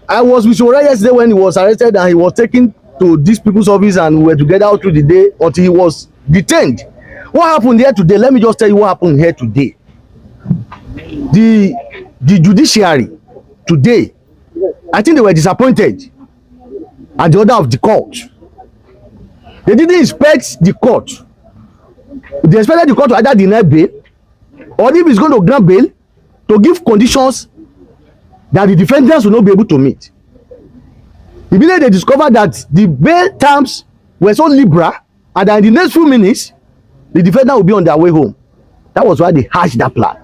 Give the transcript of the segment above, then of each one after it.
I was with Sowore yesterday when he was arrested and he was taken to these people's office and we were together all through the day until he was detained. What happened here today? Let me just tell you what happened here today. The judiciary today, I think they were disappointed at the order of the court. They didn't inspect the court. They expected the court to either deny bail or if it's going to grant bail, to give conditions that the defendants will not be able to meet. Immediately they discovered that the bail terms were so liberal and that in the next few minutes, the defendant will be on their way home. That was why they hatched that plan.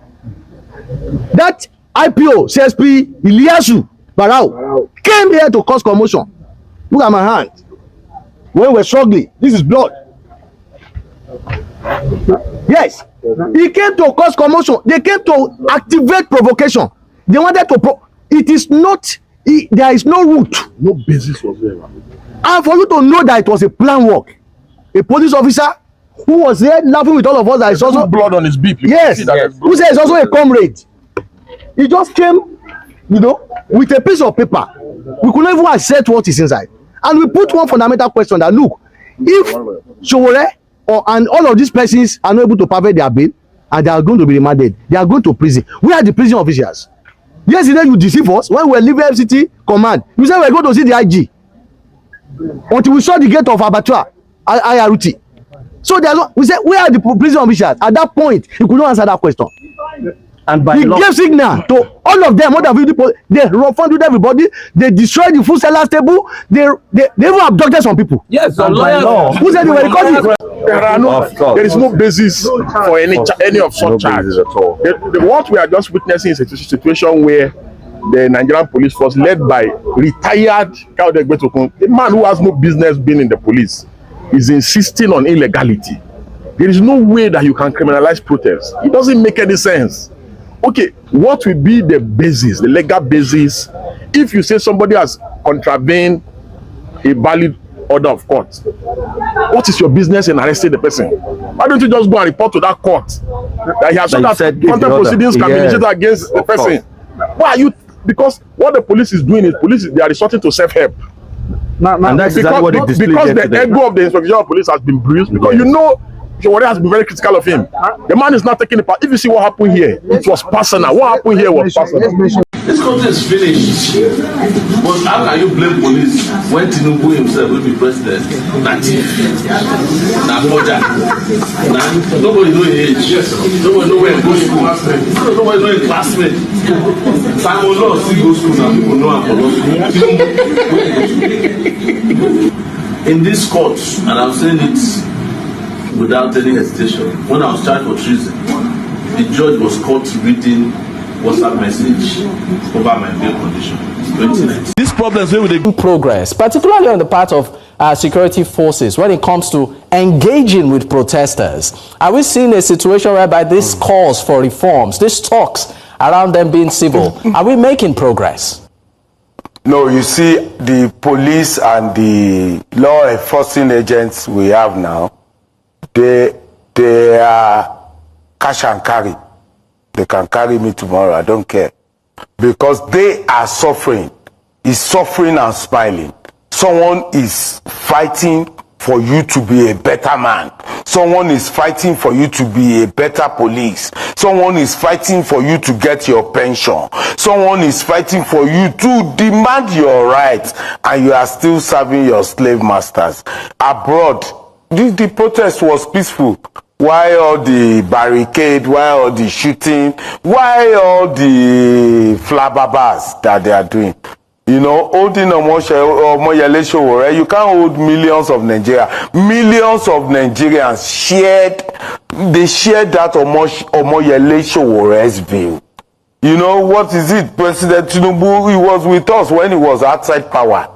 That IPO, CSP, Iliasu, Barao, came here to cause commotion. Look at my hand. When we're struggling, this is blood. Yes, he came to cause commotion. They came to activate provocation. They wanted to it is not, there is no root. No basis was there. And for you to know that it was a plan work, a police officer who was there laughing with all of us that is also blood on his beep. Yes, who says also a comrade. He just came, you know, with a piece of paper. We could not even accept what is inside. And we put one fundamental question that look, if Sowore and all of these persons are not able to perfect their bail and they are going to be remanded, they are going to prison. Where are the prison officials? Yesterday you deceive us when we were leaving FCT command. You said we are going to see the IG until we saw the gate of Abattoir, IRT. So we said, where are the prison officials? At that point, you could not answer that question. And by he gave signal to all of them, more than 50 people. They funded everybody. They destroyed the food sellers table. They even abducted some people. Yes, and by law. Who said they were recording? There is no basis for any of such charges at all. What we are just witnessing is a situation where the Nigerian police force, led by retired the man who has no business being in the police, is insisting on illegality. There is no way that you can criminalize protest. It doesn't make any sense. Okay, what will be the basis, the legal basis, if you say somebody has contravened a valid order of court? What is your business in arresting the person? Why don't you just go and report to that court that he has shown that contempt proceedings can be initiated against the person? Why are you? Because what the police is doing is they are resorting to self-help. And that's exactly what they displayed because the ego of the Inspector General of Police has been bruised. Because you know, Sowore has been very critical of him. The man is not taking the part. If you see what happened here, it was personal. What happened here was personal. This country is finished. But how can you blame police when Tinubu himself will be president? Native. Napoja. Nobody knows his age. Nobody knows where he goes to school. Nobody knows his classmate. Simon Law still goes to school now. People know him for law. In this court, and I'm saying it without any hesitation, when I was charged for treason, the judge was caught reading WhatsApp message over my bail condition. 2019. These problems with the progress, particularly on the part of security forces when it comes to engaging with protesters. Are we seeing a situation whereby this calls for reforms, this talks around them being civil, are we making progress? No, you see, the police and the law enforcing agents we have now, they are cash and carry. They can carry me tomorrow, I don't care. Because they are suffering. Is suffering and smiling. Someone is fighting for you to be a better man. Someone is fighting for you to be a better police. Someone is fighting for you to get your pension. Someone is fighting for you to demand your rights, and you are still serving your slave masters. Abroad, the protest was peaceful. Why all the barricade? Why all the shooting? Why all the flababas that they are doing? You know, holding Omoyele Sowore, you can't hold millions of Nigerians. Millions of Nigerians shared that Omoyele Sowore's view. You know, what is it? President Tinubu, he was with us when he was outside power.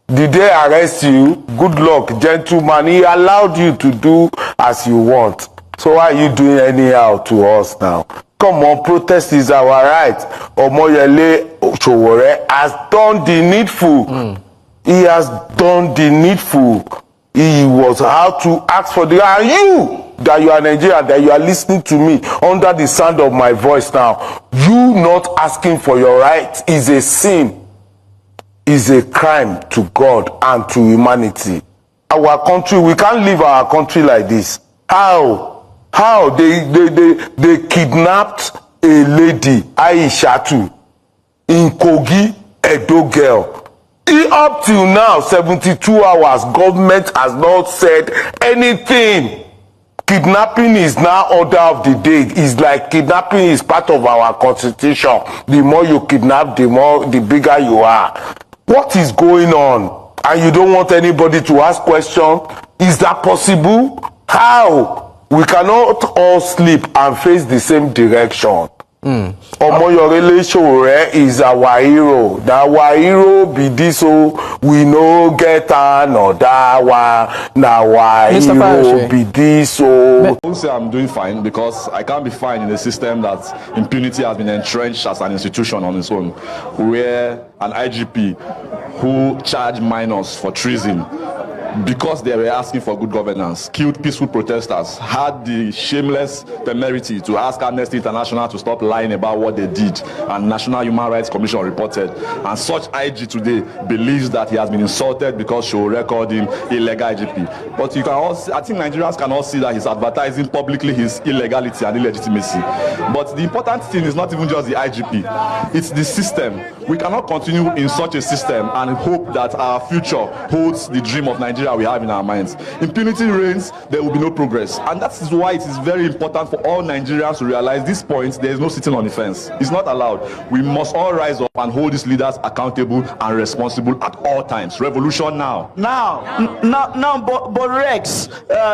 Did they arrest you? Good luck, gentleman. He allowed you to do as you want. So why are you doing anyhow to us now? Come on, protest is our right. Omoyele Sowore has done the needful. He has done the needful. He was out to ask for the... Are you, that you are Nigerian, that you are listening to me under the sound of my voice now, you not asking for your rights is a sin. is a crime to God and to humanity. Our country, we can't leave our country like this. How? How? They kidnapped a lady, Aishatu, in Kogi, Edo girl. Up till now, 72 hours, government has not said anything. Kidnapping is now order of the day. It's like kidnapping is part of our constitution. The more you kidnap, the bigger you are. What is going on? And you don't want anybody to ask questions? Is that possible? How? We cannot all sleep and face the same direction. Omoyele Sowore is our hero. That our hero be this, so we no get another one. Now our hero be this, so. I won't say I'm doing fine, because I can't be fine in a system that impunity has been entrenched as an institution on its own, where an IGP who charged minors for treason because they were asking for good governance, killed peaceful protesters, had the shameless temerity to ask Amnesty International to stop lying about what they did, and National Human Rights Commission reported. And such IG today believes that he has been insulted because she will record him illegal IGP. But you can also, I think Nigerians can all see that he's advertising publicly his illegality and illegitimacy. But the important thing is not even just the IGP, it's the system. We cannot continue in such a system and hope that our future holds the dream of Nigeria we have in our minds. Impunity reigns, there will be no progress. And that is why it is very important for all Nigerians to realize this point: there is no sitting on the fence. It's not allowed. We must all rise up and hold these leaders accountable and responsible at all times. Revolution now. But Rex,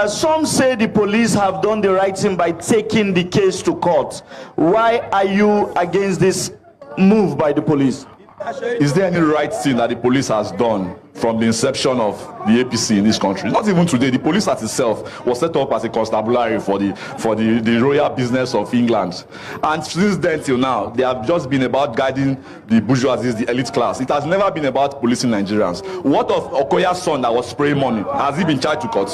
some say the police have done the right thing by taking the case to court. Why are you against this move by the police? Is there any right thing that the police has done from the inception of the APC in this country? Not even today. The police at itself was set up as a constabulary for the royal business of England. And since then till now, they have just been about guiding the bourgeoisie, the elite class. It has never been about policing Nigerians. What of Okoya's son that was spraying money? Has he been charged to court?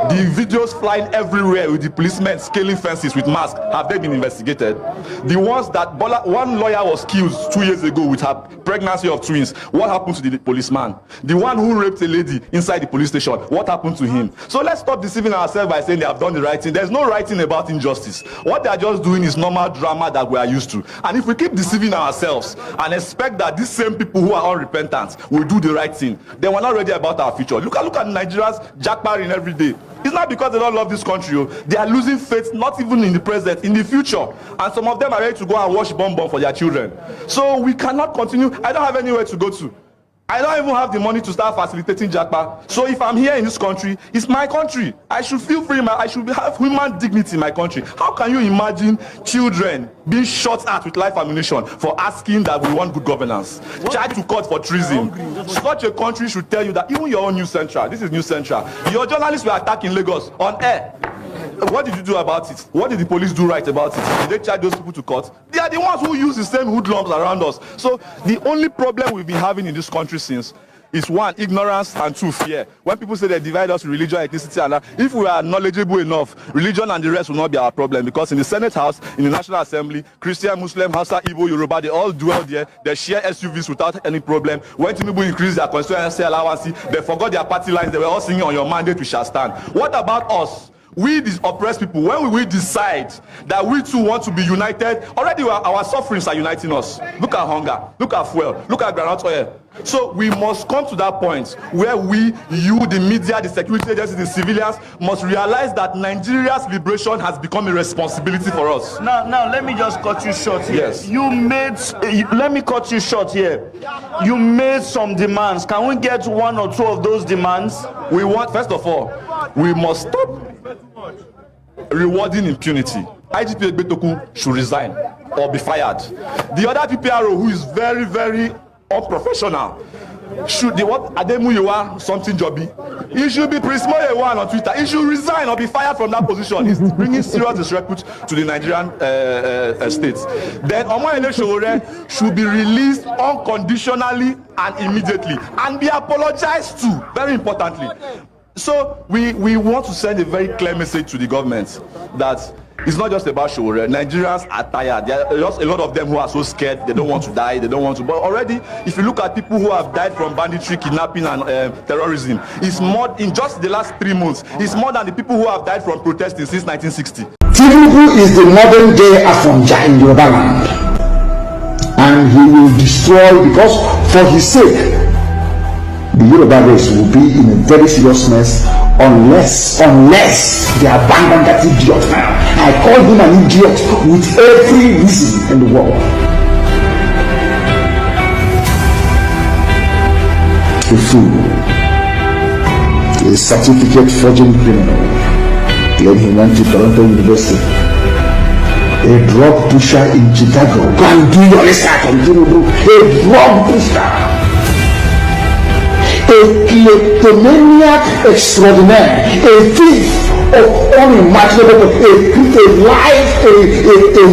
The videos flying everywhere with the policemen scaling fences with masks, have they been investigated? The ones that one lawyer was killed 2 years ago with her pregnancy of twins, what happened to the policeman? The one who raped a lady inside the police station, what happened to him? So let's stop deceiving ourselves by saying they have done the right thing. There's no right thing about injustice. What they are just doing is normal drama that we are used to. And if we keep deceiving ourselves and expect that these same people who are unrepentant will do the right thing, then we're not ready about our future. Look at Nigerians jackbarring every day. It's not because they don't love this country. They are losing faith, not even in the present, in the future. And some of them are ready to go and wash bomb for their children. So we cannot continue. I don't have anywhere to go to. I don't even have the money to start facilitating Jackpa. So if I'm here in this country, it's my country. I should feel free. I should have human dignity in my country. How can you imagine children being shot at with live ammunition for asking that we want good governance? Charged to court for treason. Such a country should tell you that even your own News Central, this is News Central, your journalists were attacked in Lagos on air. What did you do about it? What did the police do right about it? Did they charge those people to court? They are the ones who use the same hoodlums around us. So the only problem we've been having in this country since is one, ignorance, and two, fear. When people say they divide us with religion, ethnicity, and that, if we are knowledgeable enough, religion and the rest will not be our problem, because in the Senate House, in the National Assembly, Christian, Muslim, Hausa, Igbo, Yoruba, they all dwell there. They share SUVs without any problem. When Tinubu increased their constituency allowance, they forgot their party lines. They were all singing "On Your Mandate We Shall Stand." What about us? We, these oppressed people, when we decide that we too want to be united, already our sufferings are uniting us. Look at hunger, look at fuel, look at groundnut oil. So we must come to that point where we, you, the media, the security agencies, the civilians, must realize that Nigeria's liberation has become a responsibility for us. Now let me just cut you short here. Yes. Let me cut you short here. You made some demands. Can we get one or two of those demands? We want, first of all, we must stop rewarding impunity. IGP Egbetoku should resign or be fired. The other PPRO, who is very, very unprofessional, should the what Ademuyiwa something jobby, he should be Prince Moyewan on Twitter. He should resign or be fired from that position. He's bringing serious disrepute to the Nigerian state. Then Omoyele Sowore should be released unconditionally and immediately and be apologized to, very importantly. So we want to send a very clear message to the government that It's not just about Sowore. Nigerians are tired. There are just a lot of them who are so scared. They don't want to die. They don't want to. But already, if you look at people who have died from banditry, kidnapping, and terrorism, it's more in just the last 3 months. It's more than the people who have died from protesting since 1960. Tinubu is the modern day Afro Rock in Yoruba land, and he will destroy, because for his sake, the Yoruba race will be in a very serious mess unless they abandon that idiot now. I call him an idiot with every reason in the world. A fool, a certificate forging criminal. Then he went to Toronto University. A drug pusher in Chicago. Go and do your research on Tinubu. A drug pusher. A kleptomaniac extraordinaire, a thief of unimaginable, a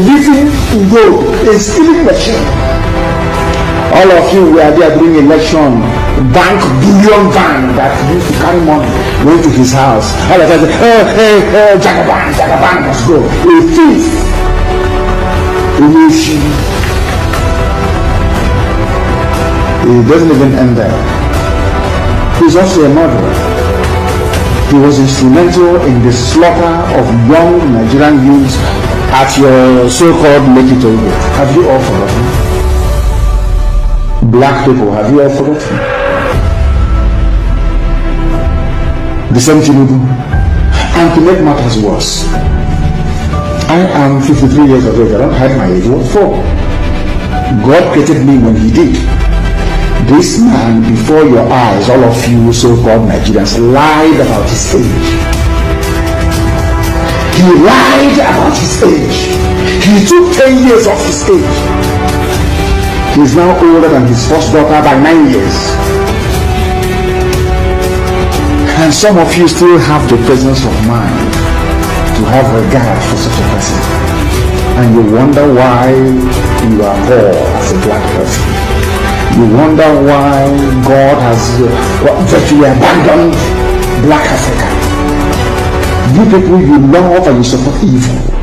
living road, a stealing machine. All of you were there during election, bank billion van that used to carry money, went to his house. All of us said, Jagaban, let's go. A thief, a nation. It doesn't even end there. He's also a murderer. He was instrumental in the slaughter of young Nigerian youths at your so-called Make It Over. Have you all forgotten? Black people, have you all forgotten? The same Tinubu. And to make matters worse, I am 53 years of age. I don't hide my age. What for? God created me when he did. This man, before your eyes, all of you so-called Nigerians, lied about his age. He lied about his age. He took 10 years off his age. He is now older than his first daughter by 9 years. And some of you still have the presence of mind to have regard for such a person. And you wonder why you are poor as a black person. You wonder why God has virtually abandoned black Africa. You people, you love and you support evil.